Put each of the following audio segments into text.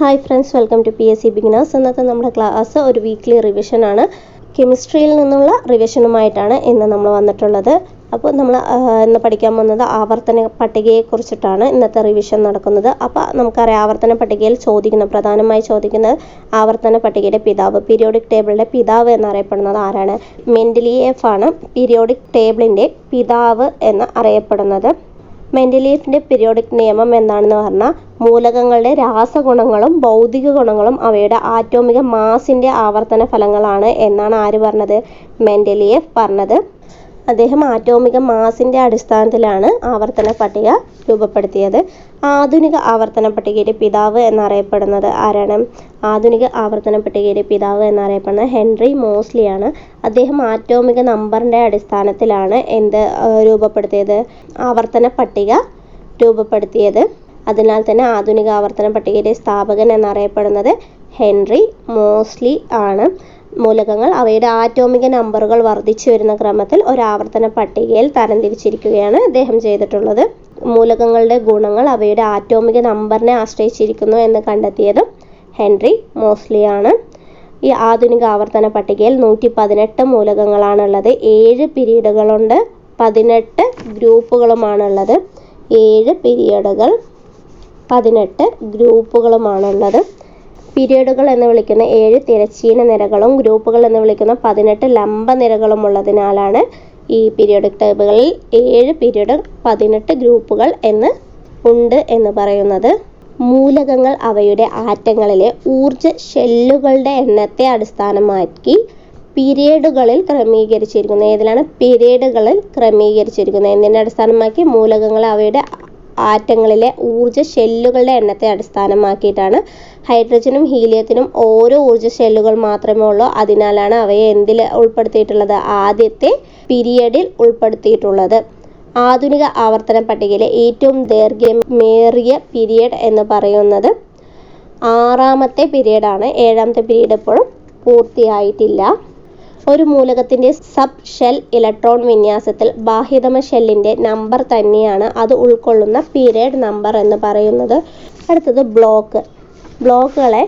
Hi friends, welcome to PSC beginners. ഇന്നത്തെ നമ്മുടെ class ഒരു വീക്ക്ലി റിവിഷനാണ്. കെമിസ്ട്രിയിൽ നിന്നുള്ള റിവിഷനുമായിട്ടാണ് ഇന്ന് നമ്മൾ വന്നിട്ടുള്ളത്. അപ്പോൾ നമ്മൾ ഇന്ന് പഠിക്കാൻ പോകുന്നത് ആവർത്തന പട്ടികയെക്കുറിച്ചിട്ടാണ് ഇന്നത്തെ റിവിഷൻ നടക്കുന്നത്. അപ്പോൾ നമുക്കറിയാം, ആവർത്തന പട്ടികയിൽ പ്രധാനമായി ചോദിക്കുന്നത് ആവർത്തന പട്ടികയുടെ പിതാവ്, പീരിയോഡിക് ടേബിളിൻ്റെ പിതാവ് എന്നറിയപ്പെടുന്നത് ആരാണ്? മെൻഡലീയേഫ് ആണ് പീരിയോഡിക് ടേബിളിൻ്റെ പിതാവ് എന്ന് അറിയപ്പെടുന്നത്. മെൻഡലീഫിൻ്റെ പീരിയോഡിക് നിയമം എന്താണെന്ന് പറഞ്ഞാൽ, മൂലകങ്ങളുടെ രാസഗുണങ്ങളും ഭൗതിക ഗുണങ്ങളും അവയുടെ ആറ്റോമിക മാസിൻ്റെ ആവർത്തന ഫലങ്ങളാണ് എന്നാണ് ആര് പറഞ്ഞത്? മെൻഡലീയേഫ് പറഞ്ഞത്. അദ്ദേഹം ആറ്റോമിക മാസിൻ്റെ അടിസ്ഥാനത്തിലാണ് ആവർത്തന പട്ടിക രൂപപ്പെടുത്തിയത്. ആധുനിക ആവർത്തന പട്ടികയുടെ പിതാവ് എന്നറിയപ്പെടുന്നത് ആരാണ്? ആധുനിക ആവർത്തന പട്ടികയുടെ പിതാവ് എന്നറിയപ്പെടുന്നത് ഹെൻറി മോസ്ലിയാണ്. അദ്ദേഹം ആറ്റോമിക നമ്പറിൻ്റെ അടിസ്ഥാനത്തിലാണ് രൂപപ്പെടുത്തിയത്? ആവർത്തന പട്ടിക രൂപപ്പെടുത്തിയത്. അതിനാൽ തന്നെ ആധുനിക ആവർത്തന പട്ടികയുടെ സ്ഥാപകൻ എന്നറിയപ്പെടുന്നത് ഹെൻറി മോസ്ലി ആണ്. മൂലകങ്ങൾ അവയുടെ ആറ്റോമിക നമ്പറുകൾ വർദ്ധിച്ചു വരുന്ന ക്രമത്തിൽ ഒരു ആവർത്തന പട്ടികയിൽ തരംതിരിച്ചിരിക്കുകയാണ് അദ്ദേഹം ചെയ്തിട്ടുള്ളത്. മൂലകങ്ങളുടെ ഗുണങ്ങൾ അവയുടെ ആറ്റോമിക നമ്പറിനെ ആശ്രയിച്ചിരിക്കുന്നു എന്ന് കണ്ടെത്തിയതും ഹെൻറി മോസ്ലിയാണ്. ഈ ആധുനിക ആവർത്തന പട്ടികയിൽ 118 മൂലകങ്ങളാണുള്ളത്. 7 പീരീഡുകളുണ്ട്, 18 ഗ്രൂപ്പുകളുമാണുള്ളത്. 7 പീരീഡുകൾ, 18 ഗ്രൂപ്പുകളുമാണുള്ളത്. പീരിയഡുകൾ എന്ന് വിളിക്കുന്ന 7 തിരശ്ചീന നിരകളും ഗ്രൂപ്പുകൾ എന്ന് വിളിക്കുന്ന 18 ലംബ നിരകളും ഉള്ളതിനാലാണ് ഈ പീരിയോഡിക് ടേബിളിൽ 7 പീരിയഡ് 18 ഗ്രൂപ്പുകൾ എന്ന് പറയുന്നത്. മൂലകങ്ങൾ അവയുടെ ആറ്റങ്ങളിലെ ഊർജ്ജ ഷെല്ലുകളുടെ എണ്ണത്തെ അടിസ്ഥാനമാക്കി പീരിയഡുകളിൽ ക്രമീകരിച്ചിരിക്കുന്നു. ഏതിലാണ്? പീരിയഡുകളിൽ ക്രമീകരിച്ചിരിക്കുന്നത്. എന്തിനെ അടിസ്ഥാനമാക്കി? മൂലകങ്ങൾ അവയുടെ ആറ്റങ്ങളിലെ ഊർജ്ജ ഷെല്ലുകളുടെ എണ്ണത്തെ അടിസ്ഥാനമാക്കിയിട്ടാണ്. ഹൈഡ്രജനും ഹീലിയത്തിനും ഓരോ ഊർജ്ജ ഷെല്ലുകൾ മാത്രമേ ഉള്ളൂ. അതിനാലാണ് അവയെ എന്തിൽ ഉൾപ്പെടുത്തിയിട്ടുള്ളത്? ആദ്യത്തെ പീരിയഡിൽ ഉൾപ്പെടുത്തിയിട്ടുള്ളത്. ആധുനിക ആവർത്തന പട്ടികയിലെ ഏറ്റവും ദൈർഘ്യമേറിയ പീരിയഡ് എന്ന് പറയുന്നത് 6ാമത്തെ പീരിയഡാണ്. 7ാമത്തെ പീരിയഡ് ഇപ്പോഴും പൂർത്തിയായിട്ടില്ല. ഒരു മൂലകത്തിൻ്റെ സബ് ഷെൽ ഇലക്ട്രോൺ വിന്യാസത്തിൽ ബാഹ്യതമ ഷെല്ലിൻ്റെ നമ്പർ തന്നെയാണ് അത് ഉൾക്കൊള്ളുന്ന പീരിയഡ് നമ്പർ എന്ന് പറയുന്നത്. അടുത്തത് ബ്ലോക്കുകളെ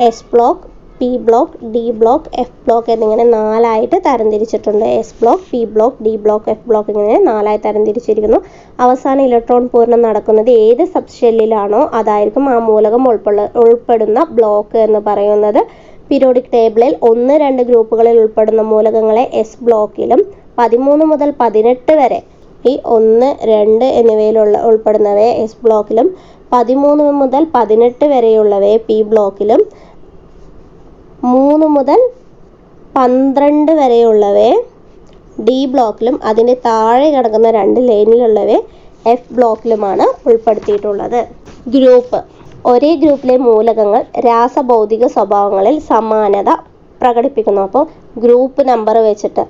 S block, P block, D block, F block എന്നിങ്ങനെ 4ആയിട്ട് തരംതിരിച്ചിട്ടുണ്ട്. S block, P block, D block, F block ഇങ്ങനെ 4ആയി തരംതിരിച്ചിരിക്കുന്നു. അവസാന ഇലക്ട്രോൺ പൂരണം നടക്കുന്നത് ഏത് സബ് ഷെല്ലിലാണോ അതായിരിക്കും ആ മൂലകം ഉൾപ്പെടുന്ന ബ്ലോക്ക് എന്ന് പറയുന്നത്. പീരിയോഡിക് ടേബിളിൽ 1, 2 ഗ്രൂപ്പുകളിൽ ഉൾപ്പെടുന്ന മൂലകങ്ങളെ എസ് ബ്ലോക്കിലും 13 മുതൽ 18 വരെ ഈ 1, 2 എന്നിവയിൽ ഉൾപ്പെടുന്നവയെ എസ് ബ്ലോക്കിലും 13 മുതൽ 18 വരെയുള്ളവയെ പി ബ്ലോക്കിലും 3 മുതൽ 12 വരെയുള്ളവയെ ഡി ബ്ലോക്കിലും അതിൻ്റെ താഴെ കിടക്കുന്ന 2 ലൈനിലുള്ളവയെ എഫ് ബ്ലോക്കിലുമാണ് ഉൾപ്പെടുത്തിയിട്ടുള്ളത്. ഗ്രൂപ്പ്. ഒരേ ഗ്രൂപ്പിലെ മൂലകങ്ങൾ രാസഭൗതിക സ്വഭാവങ്ങളിൽ സമാനത പ്രകടിപ്പിക്കുന്നു. അപ്പോൾ ഗ്രൂപ്പ് നമ്പർ വെച്ചിട്ട്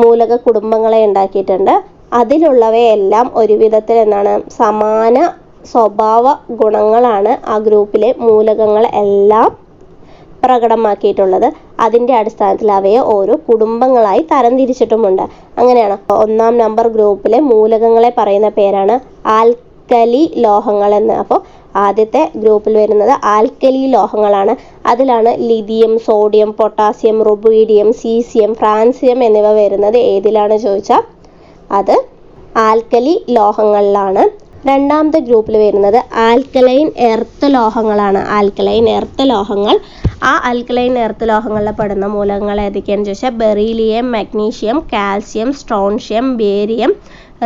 മൂലക കുടുംബങ്ങളെ ഉണ്ടാക്കിയിട്ടുണ്ട്. അതിലുള്ളവയെല്ലാം ഒരു വിധത്തിൽ സമാന സ്വഭാവ ഗുണങ്ങളാണ് ആ ഗ്രൂപ്പിലെ മൂലകങ്ങൾ എല്ലാം പ്രകടമാക്കിയിട്ടുള്ളത്. അതിൻ്റെ അടിസ്ഥാനത്തിൽ അവയെ ഓരോ കുടുംബങ്ങളായി തരംതിരിച്ചിട്ടുമുണ്ട്. അങ്ങനെയാണ് 1ാം നമ്പർ ഗ്രൂപ്പിലെ മൂലകങ്ങളെ പറയുന്ന പേരാണ് ആൽക്കലി ലോഹങ്ങൾ എന്ന്. അപ്പോൾ ആദ്യത്തെ ഗ്രൂപ്പിൽ വരുന്നത് ആൽക്കലി ലോഹങ്ങളാണ്. അതിലാണ് lithium, sodium, potassium, rubidium, caesium, francium എന്നിവ വരുന്നത്. ഏതിലാണ് ചോദിച്ചാൽ അത് ആൽക്കലി ലോഹങ്ങളിലാണ്. 2ാമത്തെ ഗ്രൂപ്പിൽ വരുന്നത് ആൽക്കലൈൻ എർത്ത് ലോഹങ്ങളാണ്. ആൽക്കലൈൻ എർത്ത് ലോഹങ്ങൾ. ആ ആൽക്കലൈൻ എർത്ത് ലോഹങ്ങളിൽ പെടുന്ന മൂലകങ്ങൾ ഏതൊക്കെയാണെന്ന് ചോദിച്ചാൽ beryllium, magnesium, calcium, strontium, barium,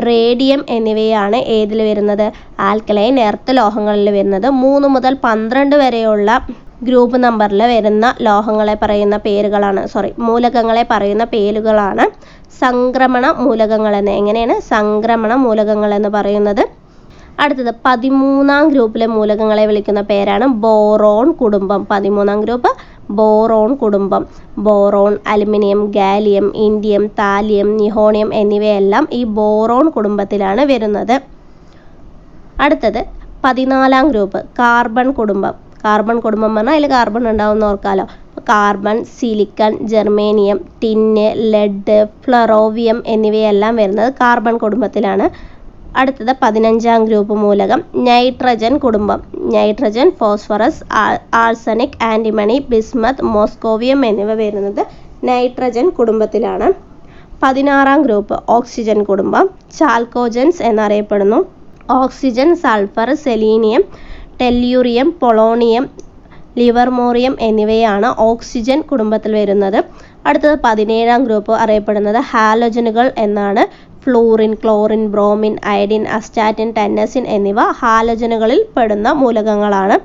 radium എന്നിവയാണ് ഏതിൽ വരുന്നത്? ആൽക്കലൈൻ എർത്ത് ലോഹങ്ങളിൽ വരുന്നത്. 3 മുതൽ 12 വരെയുള്ള ഗ്രൂപ്പ് നമ്പറിൽ വരുന്ന മൂലകങ്ങളെ പറയുന്ന പേരുകളാണ് സംക്രമണ മൂലകങ്ങൾ എന്ന്. എങ്ങനെയാണ് സംക്രമണ മൂലകങ്ങൾ എന്ന് പറയുന്നത്? അടുത്തത് 13ാം ഗ്രൂപ്പിലെ മൂലകങ്ങളെ വിളിക്കുന്ന പേരാണ് ബോറോൺ കുടുംബം. 13ാം ഗ്രൂപ്പ് ബോറോൺ കുടുംബം. Boron, aluminium, gallium, indium, thallium, nihonium എന്നിവയെല്ലാം ഈ ബോറോൺ കുടുംബത്തിലാണ് വരുന്നത്. അടുത്തത് 14ാം ഗ്രൂപ്പ് കാർബൺ കുടുംബം. കാർബൺ കുടുംബം പറഞ്ഞാൽ അതിൽ കാർബൺ ഉണ്ടാവുമെന്ന് ഓർക്കാമല്ലോ. Carbon, silicon, germanium, tin, lead, flerovium എന്നിവയെല്ലാം വരുന്നത് കാർബൺ കുടുംബത്തിലാണ്. അടുത്തത് 15ാം ഗ്രൂപ്പ് മൂലകം നൈട്രജൻ കുടുംബം. Nitrogen, phosphorus, arsenic, antimony, bismuth, moscovium എന്നിവ വരുന്നത് നൈട്രജൻ കുടുംബത്തിലാണ്. 16ാം ഗ്രൂപ്പ് ഓക്സിജൻ കുടുംബം. ചാൽക്കോജൻസ് എന്നറിയപ്പെടുന്നു. Oxygen, sulphur, selenium, tellurium, polonium, livermorium എന്നിവയാണ് ഓക്സിജൻ കുടുംബത്തിൽ വരുന്നത്. അടുത്തത് 17ാം ഗ്രൂപ്പ് അറിയപ്പെടുന്നത് ഹാലോജനുകൾ എന്നാണ്. Fluorine, chlorine, bromine, iodine, astatine, tennessine എന്നിവ ഹാലോജനുകളിൽ പെടുന്ന മൂലകങ്ങളാണ്.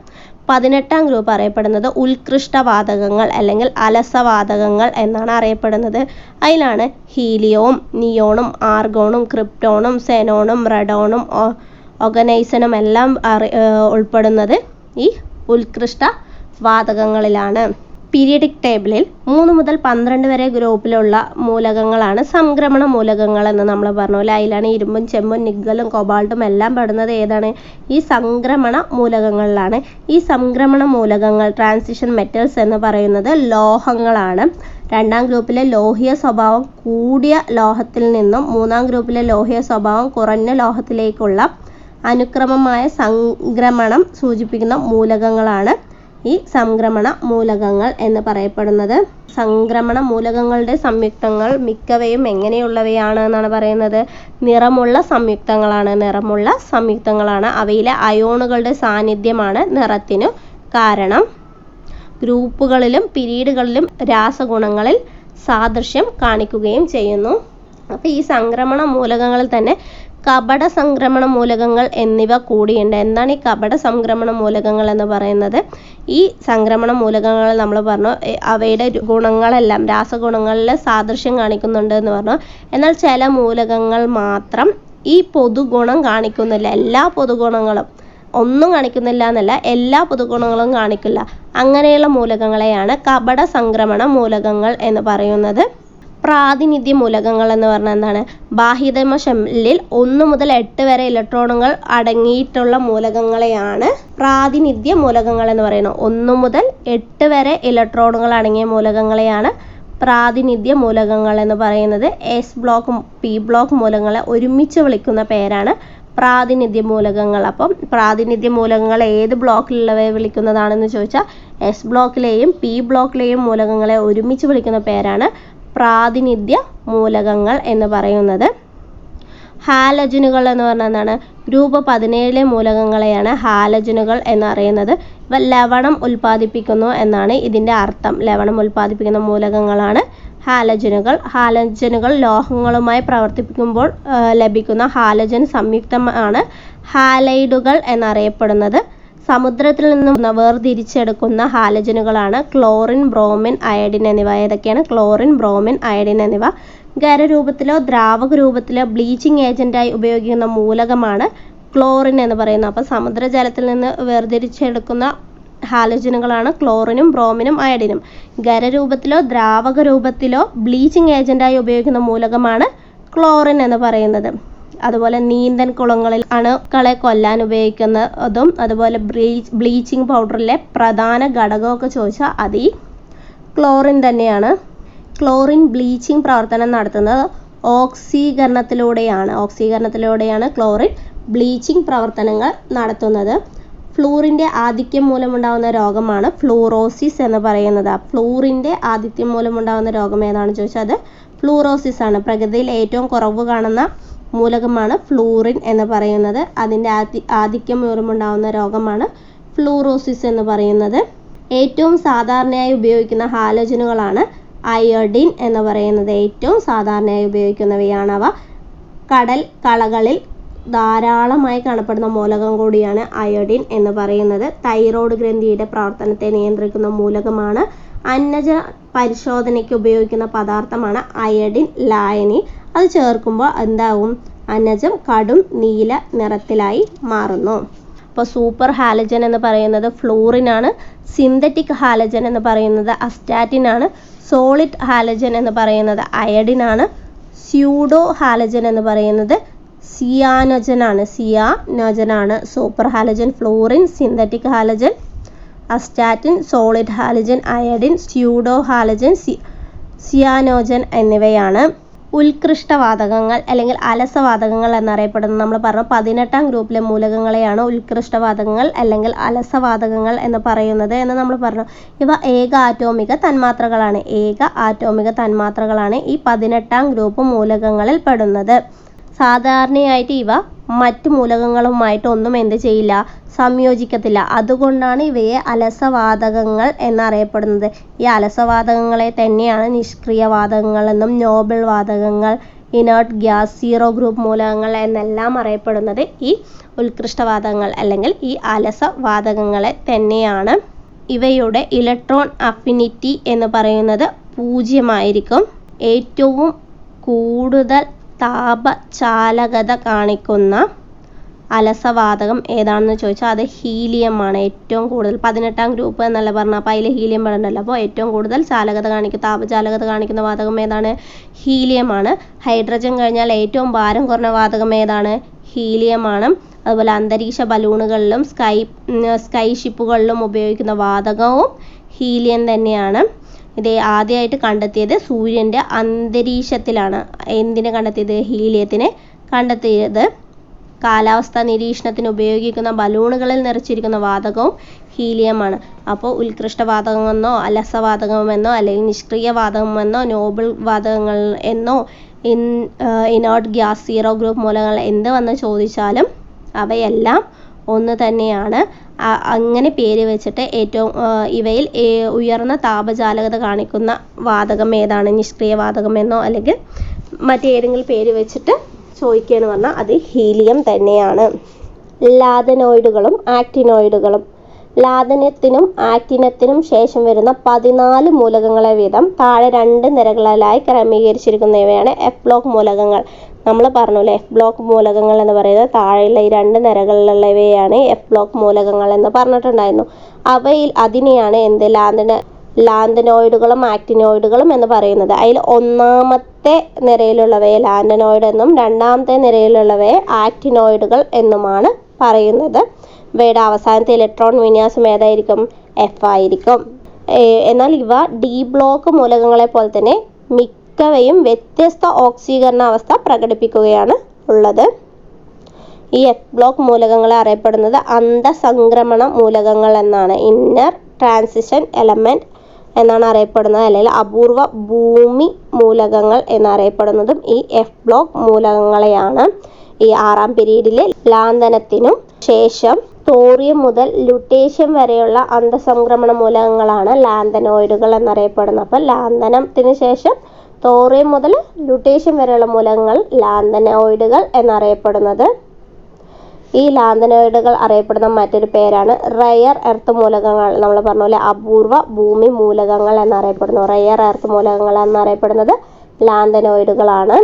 18ാം ഗ്രൂപ്പ് അറിയപ്പെടുന്നത് ഉത്കൃഷ്ടവാതകങ്ങൾ അല്ലെങ്കിൽ അലസവാതകങ്ങൾ എന്നാണ് അറിയപ്പെടുന്നത്. അതിലാണ് ഹീലിയവും, നിയോണും, ആർഗോണും, ക്രിപ്റ്റോണും, സെനോണും, റഡോണും, ഒഗനൈസനും എല്ലാം ഉൾപ്പെടുന്നത് ഈ ഉത്കൃഷ്ട വാതകങ്ങളിലാണ്. പീരിയഡിക് ടേബിളിൽ 3 മുതൽ 12 വരെ ഗ്രൂപ്പിലുള്ള മൂലകങ്ങളാണ് സംക്രമണ മൂലകങ്ങൾ എന്ന് നമ്മൾ പറഞ്ഞു. അതിലാണ് ഇരുമ്പും, ചെമ്പും, നിക്കലും, കൊബാൾട്ടും എല്ലാം പെടുന്നത് ഏതാണ്? ഈ സംക്രമണ മൂലകങ്ങളിലാണ്. ഈ സംക്രമണ മൂലകങ്ങൾ, ട്രാൻസിഷൻ മെറ്റൽസ് എന്ന് പറയുന്നത് ലോഹങ്ങളാണ്. 2ാം ഗ്രൂപ്പിലെ ലോഹീയ സ്വഭാവം കൂടിയ ലോഹത്തിൽ നിന്നും 3ാം ഗ്രൂപ്പിലെ ലോഹീയ സ്വഭാവം കുറഞ്ഞ ലോഹത്തിലേക്കുള്ള അനുക്രമമായ സംക്രമണം സൂചിപ്പിക്കുന്ന മൂലകങ്ങളാണ് ഈ സംക്രമണ മൂലകങ്ങൾ എന്ന് പറയപ്പെടുന്നത്. സംക്രമണ മൂലകങ്ങളുടെ സംയുക്തങ്ങൾ മിക്കവയും എങ്ങനെയുള്ളവയാണ് എന്നാണ് പറയുന്നത്? നിറമുള്ള സംയുക്തങ്ങളാണ്. അവയിലെ അയോണുകളുടെ സാന്നിധ്യമാണ് നിറത്തിനു കാരണം. ഗ്രൂപ്പുകളിലും പിരീഡുകളിലും രാസഗുണങ്ങളിൽ സാദൃശ്യം കാണിക്കുകയും ചെയ്യുന്നു. അപ്പോൾ ഈ സംക്രമണ മൂലകങ്ങളിൽ തന്നെ കപട സംക്രമണ മൂലകങ്ങൾ എന്നിവ കൂടിയുണ്ട്. എന്താണ് ഈ കപട സംക്രമണ മൂലകങ്ങൾ എന്ന് പറയുന്നത്? ഈ സംക്രമണ മൂലകങ്ങൾ നമ്മൾ പറഞ്ഞു അവയുടെ ഗുണങ്ങളെല്ലാം രാസഗുണങ്ങളിൽ സാദൃശ്യം കാണിക്കുന്നുണ്ട് എന്ന് പറഞ്ഞു. എന്നാൽ ചില മൂലകങ്ങൾ മാത്രം ഈ പൊതുഗുണം കാണിക്കുന്നില്ല. എല്ലാ പൊതുഗുണങ്ങളും ഒന്നും കാണിക്കുന്നില്ല എന്നല്ല, എല്ലാ പൊതുഗുണങ്ങളും കാണിക്കില്ല. അങ്ങനെയുള്ള മൂലകങ്ങളെയാണ് കപട സംക്രമണ മൂലകങ്ങൾ എന്ന് പറയുന്നത്. പ്രാതിനിധ്യ മൂലകങ്ങൾ എന്ന് പറഞ്ഞാൽ എന്താണ്? ബാഹ്യതമ ഷെല്ലിൽ 1 മുതൽ 8 വരെ ഇലക്ട്രോണുകൾ അടങ്ങിയിട്ടുള്ള മൂലകങ്ങളെയാണ് പ്രാതിനിധ്യ മൂലകങ്ങൾ എന്ന് പറയുന്നത്. 1 മുതൽ 8 വരെ ഇലക്ട്രോണുകൾ അടങ്ങിയ മൂലകങ്ങളെയാണ് പ്രാതിനിധ്യ മൂലകങ്ങൾ എന്ന് പറയുന്നത്. എസ് ബ്ലോക്ക്, പി ബ്ലോക്ക് മൂലകങ്ങളെ ഒരുമിച്ച് വിളിക്കുന്ന പേരാണ് പ്രാതിനിധ്യ മൂലകങ്ങൾ. അപ്പം പ്രാതിനിധ്യ മൂലകങ്ങൾ ഏത് ബ്ലോക്കിലുള്ളവയെ വിളിക്കുന്നതാണെന്ന് ചോദിച്ചാൽ എസ് ബ്ലോക്കിലെയും പി ബ്ലോക്കിലെയും മൂലകങ്ങളെ ഒരുമിച്ച് വിളിക്കുന്ന പേരാണ് പ്രാതിനിധ്യ മൂലകങ്ങൾ എന്ന് പറയുന്നത്. ഹാലജനുകൾ എന്ന് പറഞ്ഞാൽ എന്താണ്? ഗ്രൂപ്പ് 17 മൂലകങ്ങളെയാണ് ഹാലജനുകൾ എന്നറിയുന്നത്. ഇവ ലവണം ഉൽപ്പാദിപ്പിക്കുന്നു എന്നാണ് ഇതിൻ്റെ അർത്ഥം. ലവണം ഉൽപ്പാദിപ്പിക്കുന്ന മൂലകങ്ങളാണ് ഹാലജനുകൾ. ഹാലജനുകൾ ലോഹങ്ങളുമായി പ്രവർത്തിപ്പിക്കുമ്പോൾ ലഭിക്കുന്ന ഹാലജൻ സംയുക്തമാണ് ഹാലൈഡുകൾ എന്നറിയപ്പെടുന്നത്. സമുദ്രത്തിൽ നിന്നും വേർതിരിച്ചെടുക്കുന്ന ഹാലജനുകളാണ് ക്ലോറിൻ, ബ്രോമിൻ, അയഡിൻ എന്നിവ. ഏതൊക്കെയാണ്? ക്ലോറിൻ, ബ്രോമിൻ, അയഡിൻ എന്നിവ. ഖരരൂപത്തിലോ ദ്രാവക രൂപത്തിലോ ബ്ലീച്ചിങ് ഏജന്റായി ഉപയോഗിക്കുന്ന മൂലകമാണ് ക്ലോറിൻ എന്ന് പറയുന്നത്. അപ്പോൾ സമുദ്രജലത്തിൽ നിന്ന് വേർതിരിച്ചെടുക്കുന്ന ഹാലജനുകളാണ് ക്ലോറിനും, ബ്രോമിനും, അയഡിനും. ഖരരൂപത്തിലോ ദ്രാവക രൂപത്തിലോ ബ്ലീച്ചിങ് ഏജന്റായി ഉപയോഗിക്കുന്ന മൂലകമാണ് ക്ലോറിൻ എന്ന് പറയുന്നത്. അതുപോലെ നീന്തൽ കുളങ്ങളിൽ അണുക്കളെ കൊല്ലാൻ ഉപയോഗിക്കുന്നതും അതുപോലെ ബ്ലീച്ചിങ് പൗഡറിലെ പ്രധാന ഘടകമൊക്കെ ചോദിച്ചാൽ അത് ഈ ക്ലോറിൻ തന്നെയാണ്. ക്ലോറിൻ ബ്ലീച്ചിങ് പ്രവർത്തനം നടത്തുന്നത് ഓക്സീകരണത്തിലൂടെയാണ് ക്ലോറിൻ ബ്ലീച്ചിങ് പ്രവർത്തനങ്ങൾ നടത്തുന്നത്. ഫ്ലൂറിൻ്റെ ആധിക്യം മൂലമുണ്ടാകുന്ന രോഗമാണ് ഫ്ലൂറോസിസ് എന്ന് പറയുന്നത്. ഫ്ലൂറിൻ്റെ ആധിക്യം മൂലമുണ്ടാകുന്ന രോഗം ഏതാണെന്ന് ചോദിച്ചാൽ അത് ഫ്ലൂറോസിസ് ആണ്. പ്രകൃതിയിൽ ഏറ്റവും കുറവ് കാണുന്ന മൂലകമാണ് ഫ്ലൂറിൻ എന്ന് പറയുന്നത്. അതിൻ്റെ ആധിക്യം മൂലമുണ്ടാകുന്ന രോഗമാണ് ഫ്ലൂറോസിസ് എന്ന് പറയുന്നത്. ഏറ്റവും സാധാരണയായി ഉപയോഗിക്കുന്ന ഹാലജനുകളാണ് അയോഡിൻ എന്ന് പറയുന്നത്. ഏറ്റവും സാധാരണയായി ഉപയോഗിക്കുന്നവയാണവ. കടൽ കളകളിൽ ധാരാളമായി കാണപ്പെടുന്ന മൂലകം കൂടിയാണ് അയോഡിൻ എന്ന് പറയുന്നത്. തൈറോയ്ഡ് ഗ്രന്ഥിയുടെ പ്രവർത്തനത്തെ നിയന്ത്രിക്കുന്ന മൂലകമാണ്. അന്നജ പരിശോധനയ്ക്ക് ഉപയോഗിക്കുന്ന പദാർത്ഥമാണ് അയോഡിൻ ലായനി. അത് ചേർക്കുമ്പോൾ എന്താവും? അന്നജം കടും നീല നിറത്തിലായി മാറുന്നു. അപ്പോൾ സൂപ്പർ ഹാലജൻ എന്ന് പറയുന്നത് ഫ്ലൂറിനാണ്. സിന്തറ്റിക് ഹാലജൻ എന്ന് പറയുന്നത് അസ്റ്റാറ്റിൻ ആണ്. സോളിഡ് ഹാലജൻ എന്ന് പറയുന്നത് അയഡിനാണ്. സ്യൂഡോ ഹാലജൻ എന്ന് പറയുന്നത് സിയാനോജനാണ്. Super halogen fluorine, synthetic halogen astatine, solid halogen iodine, pseudo halogen cyanogen എന്നിവയാണ്. ഉത്കൃഷ്ടവാതകങ്ങൾ അല്ലെങ്കിൽ അലസവാതകങ്ങൾ എന്നറിയപ്പെടുന്നത്. നമ്മൾ പറഞ്ഞു 18ാം ഗ്രൂപ്പിലെ മൂലകങ്ങളെയാണ് ഉത്കൃഷ്ടവാതകങ്ങൾ അല്ലെങ്കിൽ അലസവാതകങ്ങൾ എന്ന് പറയുന്നത് എന്ന് നമ്മൾ പറഞ്ഞു. ഇവ ഏക ആറ്റോമിക തന്മാത്രകളാണ് ഈ 18ാം ഗ്രൂപ്പ് മൂലകങ്ങളിൽ പെടുന്നത്. സാധാരണയായിട്ട് ഇവ മറ്റു മൂലകങ്ങളുമായിട്ട് ഒന്നും എന്ത് ചെയ്യില്ല, സംയോജിക്കത്തില്ല. അതുകൊണ്ടാണ് ഇവയെ അലസവാതകങ്ങൾ എന്നറിയപ്പെടുന്നത്. ഈ അലസവാതകങ്ങളെ തന്നെയാണ് നിഷ്ക്രിയവാതകങ്ങൾ എന്നും നോബിൾ വാതകങ്ങൾ, ഇനേർട്ട് ഗ്യാസ്, സീറോ ഗ്രൂപ്പ് മൂലകങ്ങൾ എന്നെല്ലാം അറിയപ്പെടുന്നത് ഈ ഉത്കൃഷ്ടവാതകങ്ങൾ അല്ലെങ്കിൽ ഈ അലസവാതകങ്ങളെ തന്നെയാണ്. ഇവയുടെ ഇലക്ട്രോൺ അഫിനിറ്റി എന്ന് പറയുന്നത് 0 ഏറ്റവും കൂടുതൽ താപചാലകത കാണിക്കുന്ന അലസവാതകം ഏതാണെന്ന് ചോദിച്ചാൽ അത് ഹീലിയമാണ്. ഏറ്റവും കൂടുതൽ 18ാം ഗ്രൂപ്പ് എന്നല്ല പറഞ്ഞാൽ, അപ്പോൾ അതിൽ ഹീലിയം പെടണ്ടല്ലോ. അപ്പോൾ ഏറ്റവും കൂടുതൽ താപചാലകത കാണിക്കുന്ന വാതകം ഏതാണ്? ഹീലിയമാണ്. ഹൈഡ്രജൻ കഴിഞ്ഞാൽ ഏറ്റവും ഭാരം കുറഞ്ഞ വാതകം ഏതാണ്? ഹീലിയമാണ്. അതുപോലെ അന്തരീക്ഷ ബലൂണുകളിലും സ്കൈ ഷിപ്പുകളിലും ഉപയോഗിക്കുന്ന വാതകവും ഹീലിയം തന്നെയാണ്. ഇത് ആദ്യമായിട്ട് കണ്ടെത്തിയത് സൂര്യൻ്റെ അന്തരീക്ഷത്തിലാണ്. എന്തിനെ കണ്ടെത്തിയത്? ഹീലിയത്തിനെ കണ്ടെത്തിയത്. കാലാവസ്ഥാ നിരീക്ഷണത്തിന് ഉപയോഗിക്കുന്ന ബലൂണുകളിൽ നിറച്ചിരിക്കുന്ന വാതകവും ഹീലിയമാണ്. അപ്പോൾ ഉത്കൃഷ്ടവാതകമെന്നോ അലസവാതകമെന്നോ അല്ലെങ്കിൽ നിഷ്ക്രിയവാതകമെന്നോ നോബിൾ വാതകങ്ങൾ എന്നോ ഇനേർട്ട് ഗ്യാസ്, സീറോ ഗ്രൂപ്പ് മൂലകങ്ങൾ എന്ത് വന്ന് ചോദിച്ചാലും അവയെല്ലാം ഒന്ന് തന്നെയാണ്. അങ്ങനെ പേര് വെച്ചിട്ട് ഏറ്റവും ഇവയിൽ ഉയർന്ന താപചാലകത കാണിക്കുന്ന വാതകം ഏതാണ്? നിഷ്ക്രിയവാതകമെന്നോ അല്ലെങ്കിൽ മറ്റേതെങ്കിലും പേര് വെച്ചിട്ട് ചോദിക്കുകയെന്ന് പറഞ്ഞാൽ അത് ഹീലിയം തന്നെയാണ്. ലാദനോയിഡുകളും ആക്റ്റിനോയിഡുകളും. ലാദനത്തിനും ആക്റ്റിനത്തിനും ശേഷം വരുന്ന 14 മൂലകങ്ങളെ വീതം താഴെ 2 നിരകളിലായി ക്രമീകരിച്ചിരിക്കുന്നവയാണ് എഫ് ബ്ലോക്ക് മൂലകങ്ങൾ. നമ്മൾ പറഞ്ഞല്ലേ, എഫ് ബ്ലോക്ക് മൂലകങ്ങൾ എന്ന് പറയുന്നത് താഴെയുള്ള ഈ 2 നിരകളിലുള്ളവയാണ് എഫ് ബ്ലോക്ക് മൂലകങ്ങൾ എന്ന് പറഞ്ഞിട്ടുണ്ടായിരുന്നു. അതിനെയാണ് ലാന്തനോയിഡുകളും ആക്റ്റിനോയിഡുകളും എന്ന് പറയുന്നത്. അതിൽ ഒന്നാമത്തെ നിരയിലുള്ളവയെ ലാന്തനോയിഡ് എന്നും രണ്ടാമത്തെ നിരയിലുള്ളവയെ ആക്റ്റിനോയിഡുകൾ എന്നുമാണ് പറയുന്നത്. ഇവയുടെ അവസാനത്തെ ഇലക്ട്രോൺ വിന്യാസം ഏതായിരിക്കും? എഫ് ആയിരിക്കും. എന്നാൽ ഇവ ഡി ബ്ലോക്ക് മൂലകങ്ങളെ പോലെ തന്നെ മിക്കവയും വ്യത്യസ്ത ഓക്സീകരണ അവസ്ഥ പ്രകടിപ്പിക്കുകയാണ് ഉള്ളത്. ഈ എഫ് ബ്ലോക്ക് മൂലകങ്ങളെ അറിയപ്പെടുന്നത് അന്തഃസംക്രമണ മൂലകങ്ങൾ എന്നാണ്. ഇന്നർ ട്രാൻസിഷൻ എലമെന്റ് എന്നാണ് അറിയപ്പെടുന്നത്. അല്ലെങ്കിൽ അപൂർവ ഭൂമി മൂലകങ്ങൾ എന്നറിയപ്പെടുന്നതും ഈ എഫ് ബ്ലോക്ക് മൂലകങ്ങളെയാണ്. ഈ 6ാം പീരീഡിൽ ലാന്തനത്തിനും ശേഷം തോറിയം മുതൽ ലുട്ടേഷ്യം വരെയുള്ള അന്തഃസംക്രമണ മൂലകങ്ങളാണ് ലാന്തനോയിഡുകൾ എന്നറിയപ്പെടുന്നത്. അപ്പോൾ ലാന്തനത്തിന് ശേഷം തോറിയം മുതൽ ലുട്ടേഷ്യം വരെയുള്ള മൂലകങ്ങൾ ലാന്തനോയിഡുകൾ എന്നറിയപ്പെടുന്നത്. ഈ ലാന്തനോയിഡുകൾ അറിയപ്പെടുന്ന മറ്റൊരു പേരാണ് റയർ എർത്ത് മൂലകങ്ങൾ. നമ്മൾ പറഞ്ഞ പോലെ അപൂർവ ഭൂമി മൂലകങ്ങൾ എന്നറിയപ്പെടുന്നു. റയർ എർത്ത് മൂലകങ്ങൾ എന്നറിയപ്പെടുന്നത് ലാന്തനോയിഡുകളാണ്.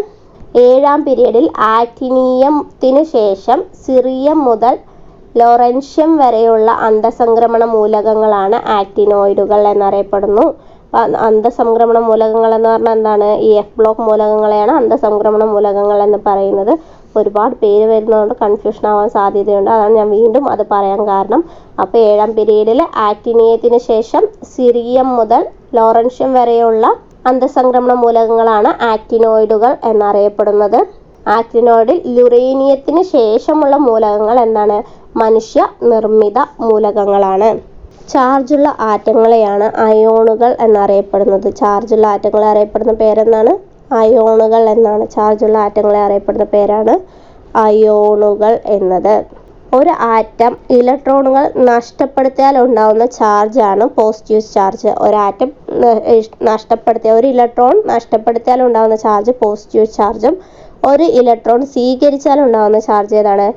7ാം പീരീഡിൽ ആക്ടിനിയത്തിന് ശേഷം സിറിയം മുതൽ ലോറൻഷ്യം വരെയുള്ള അന്തഃസംക്രമണ മൂലകങ്ങളാണ് ആക്ടിനോയിഡുകൾ എന്നറിയപ്പെടുന്നു. അന്തഃസംക്രമണ മൂലകങ്ങൾ എന്ന് പറഞ്ഞാൽ എന്താണ്? ഈ എഫ് ബ്ലോക്ക് മൂലകങ്ങളെയാണ് അന്തഃസംക്രമണ മൂലകങ്ങൾ എന്ന് പറയുന്നത്. ഒരുപാട് പേര് വരുന്നതുകൊണ്ട് കൺഫ്യൂഷൻ ആവാൻ സാധ്യതയുണ്ട്. അതാണ് ഞാൻ വീണ്ടും അത് പറയാൻ കാരണം. അപ്പോൾ 7ാം പീരീഡിൽ ആക്ടിനിയത്തിന് ശേഷം സിറിയം മുതൽ ലോറൻഷ്യം വരെയുള്ള അന്തഃസംക്രമണ മൂലകങ്ങളാണ് ആക്ടിനോയിഡുകൾ എന്നറിയപ്പെടുന്നത്. ആക്ടിനോയിഡിൽ യുറേനിയത്തിന് ശേഷമുള്ള മൂലകങ്ങൾ എന്താണ്? മനുഷ്യ നിർമ്മിത മൂലകങ്ങളാണ്. ചാർജുള്ള ആറ്റങ്ങളെയാണ് അയോണുകൾ എന്നറിയപ്പെടുന്നത്. ചാർജുള്ള ആറ്റങ്ങളെ അറിയപ്പെടുന്ന പേരെന്താണ്? അയോണുകൾ എന്നാണ്. ചാർജുള്ള ആറ്റങ്ങളെ അറിയപ്പെടുന്ന പേരാണ് അയോണുകൾ എന്നത്. ഒരു ആറ്റം ഇലക്ട്രോണുകൾ നഷ്ടപ്പെടുത്തിയാൽ ഉണ്ടാകുന്ന ചാർജാണ് പോസിറ്റീവ് ചാർജ്. ഒരു ഇലക്ട്രോൺ നഷ്ടപ്പെടുത്തിയാൽ ഉണ്ടാകുന്ന ചാർജ് പോസിറ്റീവ് ചാർജും ഒരു ഇലക്ട്രോൺ സ്വീകരിച്ചാൽ ഉണ്ടാകുന്ന ചാർജ് ഏതാണ്?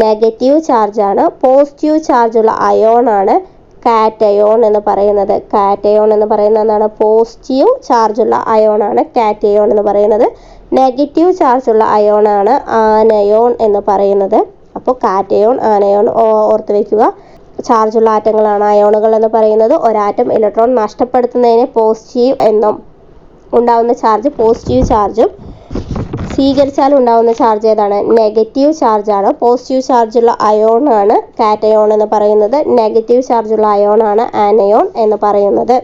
നെഗറ്റീവ് ചാർജാണ്. പോസിറ്റീവ് ചാർജുള്ള അയോണാണ് കാറ്റയോൺ എന്ന് പറയുന്നത്. കാറ്റയോൺ എന്ന് പറയുന്നത് എന്താണ്? പോസിറ്റീവ് ചാർജുള്ള അയോണാണ് കാറ്റയോൺ എന്ന് പറയുന്നത്. നെഗറ്റീവ് ചാർജുള്ള അയോണാണ് ആനയോൺ എന്ന് പറയുന്നത്. അപ്പോൾ കാറ്റയോൺ, ആനയോൺ ഓർത്ത് വയ്ക്കുക. ചാർജുള്ള ആറ്റങ്ങളാണ് അയോണുകൾ എന്ന് പറയുന്നത്. ഒരാറ്റം ഇലക്ട്രോൺ നഷ്ടപ്പെടുത്തുന്നതിന് പോസിറ്റീവ് എന്നും ഉണ്ടാകുന്ന ചാർജ് പോസിറ്റീവ് ചാർജും സ്വീകരിച്ചാൽ ഉണ്ടാകുന്ന ചാർജ് ഏതാണ്? നെഗറ്റീവ് ചാർജാണ്. പോസിറ്റീവ് ചാർജുള്ള അയോൺ ആണ് കാറ്റയോൺ എന്ന് പറയുന്നത്. നെഗറ്റീവ് ചാർജുള്ള അയോൺ ആണ് ആനയോൺ എന്ന് പറയുന്നത്.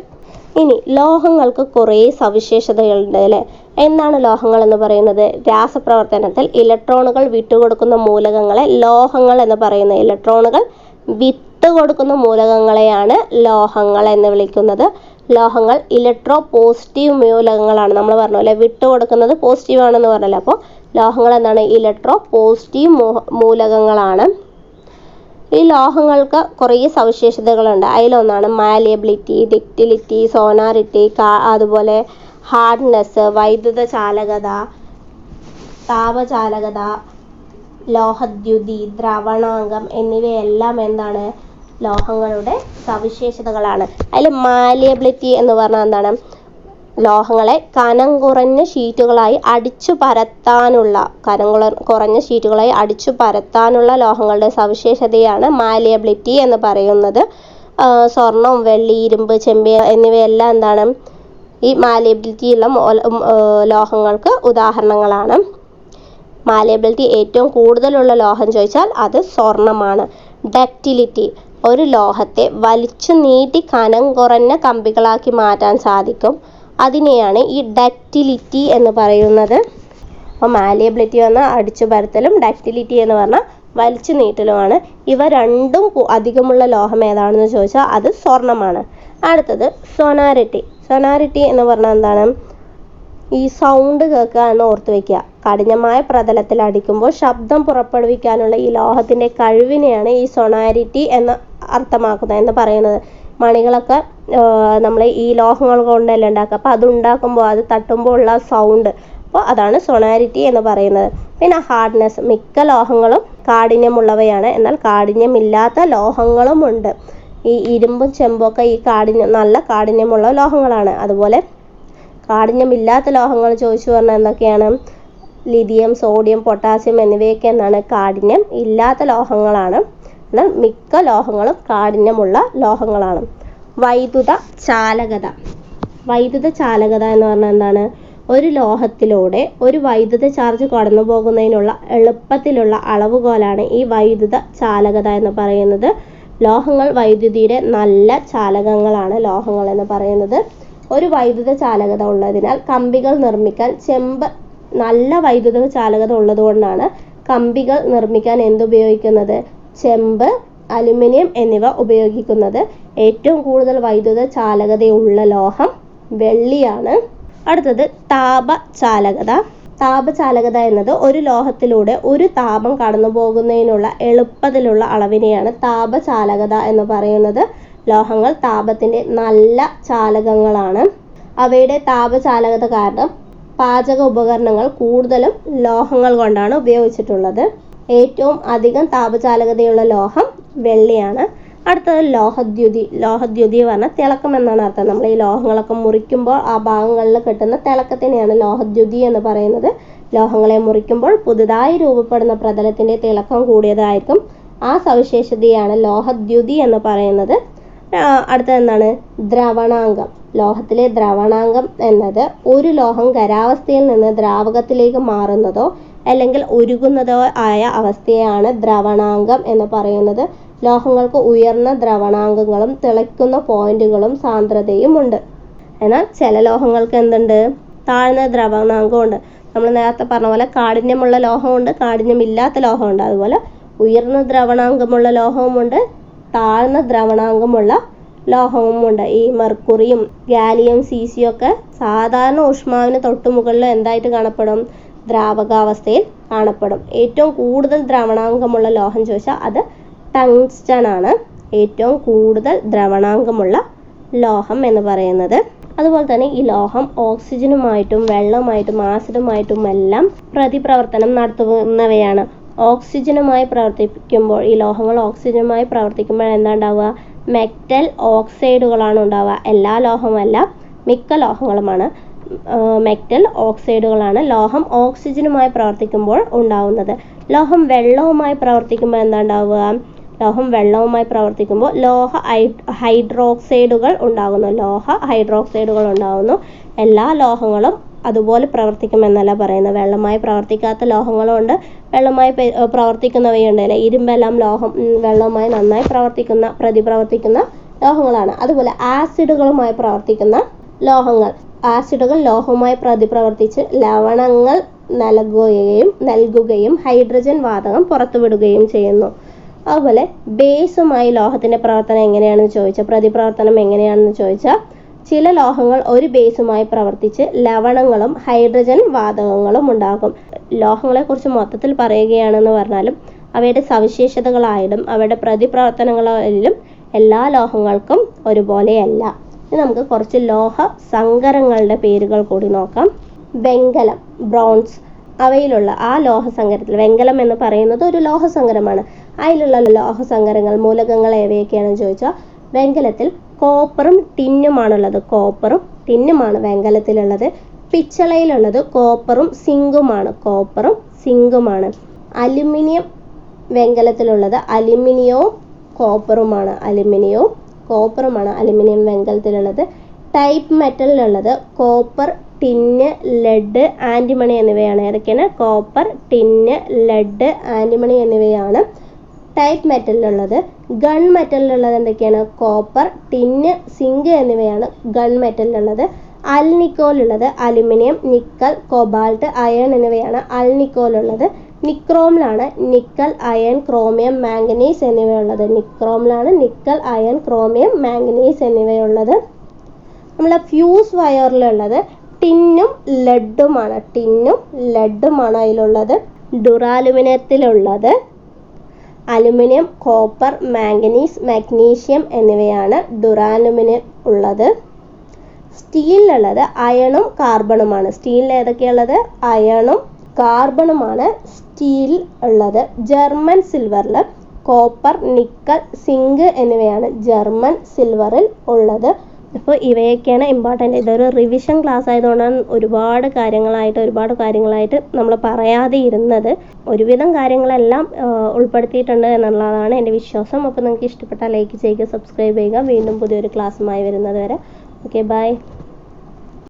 ഇനി ലോഹങ്ങൾക്ക് കുറേ സവിശേഷതകളുണ്ട് അല്ലേ. എന്താണ് ലോഹങ്ങൾ എന്ന് പറയുന്നത്? രാസപ്രവർത്തനത്തിൽ ഇലക്ട്രോണുകൾ വിട്ടുകൊടുക്കുന്ന മൂലകങ്ങളെ ലോഹങ്ങൾ എന്ന് പറയുന്നത്. ഇലക്ട്രോണുകൾ വിട്ടുകൊടുക്കുന്ന മൂലകങ്ങളെയാണ് ലോഹങ്ങൾ എന്ന് വിളിക്കുന്നത്. ലോഹങ്ങൾ ഇലക്ട്രോ പോസിറ്റീവ് മൂലകങ്ങളാണ്. നമ്മൾ പറഞ്ഞു അല്ലെ, വിട്ടുകൊടുക്കുന്നത് പോസിറ്റീവ് ആണെന്ന് പറഞ്ഞല്ലോ. അപ്പോൾ ലോഹങ്ങൾ എന്താണ്? ഇലക്ട്രോ പോസിറ്റീവ് മൂലകങ്ങളാണ്. ഈ ലോഹങ്ങൾക്ക് കുറേ സവിശേഷതകളുണ്ട്. അതിലൊന്നാണ് മാലിയബിലിറ്റി, ഡക്റ്റിലിറ്റി, സോണാരിറ്റി, അതുപോലെ ഹാർഡ്നെസ്, വൈദ്യുത ചാലകത, താപചാലകത, ലോഹദ്യുതി, ദ്രവണാങ്കം എന്നിവയെല്ലാം എന്താണ്? ലോഹങ്ങളുടെ സവിശേഷതകളാണ്. അതിൽ മാലിയബിലിറ്റി എന്ന് പറഞ്ഞാൽ എന്താണ്? ലോഹങ്ങളെ കനം കുറഞ്ഞ ഷീറ്റുകളായി അടിച്ചു പരത്താനുള്ള ലോഹങ്ങളുടെ സവിശേഷതയാണ് മാലിയബിലിറ്റി എന്ന് പറയുന്നത്. സ്വർണം, വെള്ളി, ഇരുമ്പ്, ചെമ്പ് എന്നിവയെല്ലാം എന്താണ്? ഈ മാലിയബിലിറ്റിയുള്ള ലോഹങ്ങൾക്ക് ഉദാഹരണങ്ങളാണ്. മാലിയബിലിറ്റി ഏറ്റവും കൂടുതലുള്ള ലോഹം ചോദിച്ചാൽ അത് സ്വർണമാണ്. ഡക്റ്റിലിറ്റി, ഒരു ലോഹത്തെ വലിച്ചു നീട്ടി കനം കുറഞ്ഞ കമ്പികളാക്കി മാറ്റാൻ സാധിക്കും. അതിനെയാണ് ഈ ഡക്റ്റിലിറ്റി എന്ന് പറയുന്നത്. അപ്പോൾ മാലിയബിലിറ്റി പറഞ്ഞാൽ അടിച്ചു പരത്തലും, ഡക്റ്റിലിറ്റി എന്ന് പറഞ്ഞാൽ വലിച്ചു നീട്ടലുമാണ്. ഇവ രണ്ടും അധികമുള്ള ലോഹം ഏതാണെന്ന് ചോദിച്ചാൽ അത് സ്വർണമാണ്. അടുത്തത് സൊനാരിറ്റി. സൊനാരിറ്റി എന്ന് പറഞ്ഞാൽ എന്താണ്? ഈ സൗണ്ട് കേൾക്കുക എന്ന് ഓർത്ത് വയ്ക്കുക. കഠിനമായ പ്രതലത്തിൽ അടിക്കുമ്പോൾ ശബ്ദം പുറപ്പെടുവിക്കാനുള്ള ഈ ലോഹത്തിൻ്റെ കഴിവിനെയാണ് ഈ സൊനാരിറ്റി എന്ന് അർത്ഥമാക്കുന്നത് എന്ന് പറയുന്നത്. മണികളൊക്കെ നമ്മൾ ഈ ലോഹങ്ങൾ കൊണ്ടല്ലേ ഉണ്ടാക്കുക. അപ്പോൾ അതുണ്ടാക്കുമ്പോൾ അത് തട്ടുമ്പോൾ ഉള്ള സൗണ്ട്, അപ്പോൾ അതാണ് സൊണാരിറ്റി എന്ന് പറയുന്നത്. പിന്നെ ഹാർഡ്നെസ്, മിക്ക ലോഹങ്ങളും കാഠിന്യമുള്ളവയാണ്, എന്നാൽ കാഠിന്യമില്ലാത്ത ലോഹങ്ങളും ഉണ്ട്. ഈ ഇരുമ്പും ചെമ്പൊക്കെ ഈ നല്ല കാഠിന്യമുള്ള ലോഹങ്ങളാണ്. അതുപോലെ കാഠിന്യമില്ലാത്ത ലോഹങ്ങൾ ചോദിച്ചു പറഞ്ഞാൽ എന്തൊക്കെയാണ്? ലിഥിയം, സോഡിയം, പൊട്ടാസ്യം എന്നിവയൊക്കെ എന്താണ്? കാഠിന്യം ഇല്ലാത്ത ലോഹങ്ങളാണ്. എന്നാൽ മിക്ക ലോഹങ്ങളും കാഠിന്യമുള്ള ലോഹങ്ങളാണ്. വൈദ്യുത ചാലകത. വൈദ്യുത ചാലകത എന്ന് പറഞ്ഞാൽ എന്താണ്? ഒരു ലോഹത്തിലൂടെ ഒരു വൈദ്യുത ചാർജ് കടന്നു പോകുന്നതിനുള്ള എളുപ്പത്തിലുള്ള അളവുകോലാണ് ഈ വൈദ്യുത ചാലകത എന്ന് പറയുന്നത്. ലോഹങ്ങൾ വൈദ്യുതിയുടെ നല്ല ചാലകങ്ങളാണ് ലോഹങ്ങൾ എന്ന് പറയുന്നത്. ഒരു വൈദ്യുത ചാലകത ഉള്ളതിനാൽ കമ്പികൾ നിർമ്മിക്കാൻ ചെമ്പ് നല്ല വൈദ്യുത ചാലകത ഉള്ളതുകൊണ്ടാണ് കമ്പികൾ നിർമ്മിക്കാൻ എന്തുപയോഗിക്കുന്നത്? ചെമ്പ്, അലുമിനിയം എന്നിവ ഉപയോഗിക്കുന്നത്. ഏറ്റവും കൂടുതൽ വൈദ്യുത ചാലകതയുള്ള ലോഹം വെള്ളിയാണ്. അടുത്തത് താപചാലകത. താപചാലകത എന്നത് ഒരു ലോഹത്തിലൂടെ ഒരു താപം കടന്നു പോകുന്നതിനുള്ള എളുപ്പത്തിലുള്ള അളവിനെയാണ് താപചാലകത എന്ന് പറയുന്നത്. ലോഹങ്ങൾ താപത്തിൻ്റെ നല്ല ചാലകങ്ങളാണ്. അവയുടെ താപചാലകത കാരണം പാചക ഉപകരണങ്ങൾ കൂടുതലും ലോഹങ്ങൾ കൊണ്ടാണ് ഉപയോഗിച്ചിട്ടുള്ളത്. ഏറ്റവും അധികം താപചാലകതയുള്ള ലോഹം വെള്ളിയാണ്. അടുത്തത് ലോഹദ്യുതി. ലോഹദ്യുതി പറഞ്ഞാൽ തിളക്കം എന്നാണ് അർത്ഥം. നമ്മൾ ഈ ലോഹങ്ങളൊക്കെ മുറിക്കുമ്പോൾ ആ ഭാഗങ്ങളിൽ കിട്ടുന്ന തിളക്കത്തിനെയാണ് ലോഹദ്യുതി എന്ന് പറയുന്നത്. ലോഹങ്ങളെ മുറിക്കുമ്പോൾ പുതുതായി രൂപപ്പെടുന്ന പ്രതലത്തിൻ്റെ തിളക്കം കൂടിയതായിരിക്കും. ആ സവിശേഷതയാണ് ലോഹദ്യുതി എന്ന് പറയുന്നത്. അടുത്തത് എന്താണ്? ദ്രവണാങ്കം. ലോഹത്തിലെ ദ്രവണാങ്കം എന്നത് ഒരു ലോഹം ഖരാവസ്ഥയിൽ നിന്ന് ദ്രാവകത്തിലേക്ക് മാറുന്നതോ അല്ലെങ്കിൽ ഉരുകുന്നതോ ആയ അവസ്ഥയാണ് ദ്രവണാങ്കം എന്ന് പറയുന്നത്. ലോഹങ്ങൾക്ക് ഉയർന്ന ദ്രവണാങ്കങ്ങളും തിളയ്ക്കുന്ന പോയിന്റുകളും സാന്ദ്രതയും ഉണ്ട്. എന്നാൽ ചില ലോഹങ്ങൾക്ക് എന്തുണ്ട്? താഴ്ന്ന ദ്രവണാങ്കമുണ്ട്. നമ്മൾ നേരത്തെ പറഞ്ഞ പോലെ കാഠിന്യമുള്ള ലോഹമുണ്ട്, കാഠിന്യമില്ലാത്ത ലോഹമുണ്ട്. അതുപോലെ ഉയർന്ന ദ്രവണാങ്കമുള്ള ലോഹവുമുണ്ട്, താഴ്ന്ന ദ്രവണാങ്കമുള്ള ലോഹവുമുണ്ട്. ഈ മെർക്കുറിയും ഗാലിയം, സീസിയും ഒക്കെ സാധാരണ ഊഷ്മാവിന് തൊട്ടുമുകളിൽ എന്തായിട്ട് കാണപ്പെടും? ദ്രാവകാവസ്ഥയിൽ കാണപ്പെടും. ഏറ്റവും കൂടുതൽ ദ്രവണാങ്കമുള്ള ലോഹം ചോദിച്ചാൽ അത് ടങ്സ്റ്റൺ ആണ്. ഏറ്റവും കൂടുതൽ ദ്രവണാങ്കമുള്ള ലോഹം എന്ന് പറയുന്നത്. അതുപോലെ തന്നെ ഈ ലോഹം ഓക്സിജനുമായിട്ടും വെള്ളവുമായിട്ടും ആസിഡുമായിട്ടും എല്ലാം പ്രതിപ്രവർത്തനം നടത്തുന്നവയാണ്. ഓക്സിജനുമായി പ്രവർത്തിക്കുമ്പോൾ ഈ ലോഹങ്ങൾ ഓക്സിജനുമായി പ്രവർത്തിക്കുമ്പോൾ എന്താ ഉണ്ടാവുക? മെറ്റൽ ഓക്സൈഡുകളാണ് ഉണ്ടാവുക. എല്ലാ ലോഹമല്ല, മിക്ക ലോഹങ്ങളുമാണ് മെറ്റൽ ഓക്സൈഡുകളാണ് ലോഹം ഓക്സിജനുമായി പ്രവർത്തിക്കുമ്പോൾ ഉണ്ടാവുന്നത്. ലോഹം വെള്ളവുമായി പ്രവർത്തിക്കുമ്പോൾ എന്താ ഉണ്ടാവുക? ലോഹം വെള്ളവുമായി പ്രവർത്തിക്കുമ്പോൾ ഹൈഡ്രോക്സൈഡുകൾ ഉണ്ടാകുന്നു. എല്ലാ ലോഹങ്ങളും അതുപോലെ പ്രവർത്തിക്കുമെന്നല്ല പറയുന്നത്. വെള്ളമായി പ്രവർത്തിക്കാത്ത ലോഹങ്ങളുണ്ട്, വെള്ളമായി പ്രവർത്തിക്കുന്നവയുണ്ട് അല്ലേ. ഇരുമ്പെല്ലാം വെള്ളവുമായി നന്നായി പ്രതിപ്രവർത്തിക്കുന്ന ലോഹങ്ങളാണ്. അതുപോലെ ആസിഡുകളുമായി പ്രവർത്തിക്കുന്ന ലോഹങ്ങൾ. ആസിഡുകൾ ലോഹവുമായി പ്രതിപ്രവർത്തിച്ച് ലവണങ്ങൾ നൽകുകയും ഹൈഡ്രജൻ വാതകം പുറത്തുവിടുകയും ചെയ്യുന്നു. അതുപോലെ ബേസുമായി ലോഹത്തിന്റെ പ്രവർത്തനം എങ്ങനെയാണെന്ന് ചോദിച്ചാൽ, പ്രതിപ്രവർത്തനം എങ്ങനെയാണെന്ന് ചോദിച്ചാൽ, ചില ലോഹങ്ങൾ ഒരു ബേസുമായി പ്രവർത്തിച്ച് ലവണങ്ങളും ഹൈഡ്രജൻ വാതകങ്ങളും ഉണ്ടാകും. ലോഹങ്ങളെ കുറിച്ച് മൊത്തത്തിൽ പറയുകയാണെന്ന് പറഞ്ഞാലും അവയുടെ സവിശേഷതകളായാലും അവയുടെ പ്രതിപ്രവർത്തനങ്ങളിലും എല്ലാ ലോഹങ്ങൾക്കും ഒരുപോലെയല്ല. ഇനി നമുക്ക് കുറച്ച് ലോഹ സങ്കരങ്ങളുടെ പേരുകൾ കൂടി നോക്കാം. വെങ്കലം, ബ്രോൺസ്, അവയിലുള്ള ആ ലോഹസങ്കരത്തിൽ, വെങ്കലം എന്ന് പറയുന്നത് ഒരു ലോഹസങ്കരമാണ്. അതിലുള്ള ലോഹസങ്കരങ്ങൾ, മൂലകങ്ങൾ ഏവയൊക്കെയാണെന്ന് ചോദിച്ചാൽ, വെങ്കലത്തിൽ കോപ്പറും ടിന്നുമാണുള്ളത്. കോപ്പറും ടിന്നുമാണ് വെങ്കലത്തിലുള്ളത്. പിച്ചളയിലുള്ളത് കോപ്പറും സിങ്കുമാണ്. അലുമിനിയം വെങ്കലത്തിലുള്ളത് അലുമിനിയവും കോപ്പറുമാണ്. അലുമിനിയം വെങ്കലത്തിലുള്ളത്. ടൈപ്പ് മെറ്റലിലുള്ളത് കോപ്പർ, ടിന്ന്, ലെഡ്, ആന്റിമണി എന്നിവയാണ്. ഏതൊക്കെയാണ്? കോപ്പർ, ടിന്ന്, ലെഡ്, ആന്റിമണി എന്നിവയാണ് ടൈപ്പ് മെറ്റലിലുള്ളത്. ഗൺ മെറ്റലിലുള്ളത് എന്തൊക്കെയാണ്? കോപ്പർ, ടിന്ന്, സിങ്ക് എന്നിവയാണ് ഗൺ മെറ്റലിലുള്ളത്. അൽനിക്കോലുള്ളത് അലുമിനിയം, നിക്കൽ, കൊബാൾട്ട്, അയൺ എന്നിവയാണ് അൽനിക്കോലുള്ളത്. നിക്രോമിലാണ് നിക്കൽ, അയൺ, ക്രോമിയം, മാംഗനീസ് എന്നിവയുള്ളത്. നമ്മളെ ഫ്യൂസ് വയറിലുള്ളത് ടിന്നും ലെഡുമാണ് അതിലുള്ളത്. ഡുറാലുമിനിയത്തിലുള്ളത് അലുമിനിയം, കോപ്പർ, മാംഗനീസ്, മഗ്നീഷ്യം എന്നിവയാണ് ഡുറാലുമിനിയം ഉള്ളത്. സ്റ്റീലിലുള്ളത് അയണും കാർബണുമാണ്. സ്റ്റീലിൽ ഏതൊക്കെയുള്ളത്? അയണും കാർബണുമാണ് സ്റ്റീൽ ഉള്ളത്. ജർമ്മൻ സിൽവറിൽ കോപ്പർ, നിക്കൽ, സിങ്ക് എന്നിവയാണ് ജർമ്മൻ സിൽവറിൽ ഉള്ളത്. അപ്പോൾ ഇവയൊക്കെയാണ് ഇമ്പോർട്ടൻ്റ്. ഇതൊരു റിവിഷൻ ക്ലാസ് ആയതുകൊണ്ടാണ് ഒരുപാട് കാര്യങ്ങളായിട്ട് നമ്മൾ പറയാതെ ഇരുന്നത്. ഒരുവിധം കാര്യങ്ങളെല്ലാം ഉൾപ്പെടുത്തിയിട്ടുണ്ട് എന്നുള്ളതാണ് എൻ്റെ വിശ്വാസം. അപ്പോൾ നിങ്ങൾക്ക് ഇഷ്ടപ്പെട്ടാൽ ലൈക്ക് ചെയ്യുക, സബ്സ്ക്രൈബ് ചെയ്യുക. വീണ്ടും പുതിയൊരു ക്ലാസ്സുമായി വരുന്നത് വരെ ഓക്കെ, ബൈ.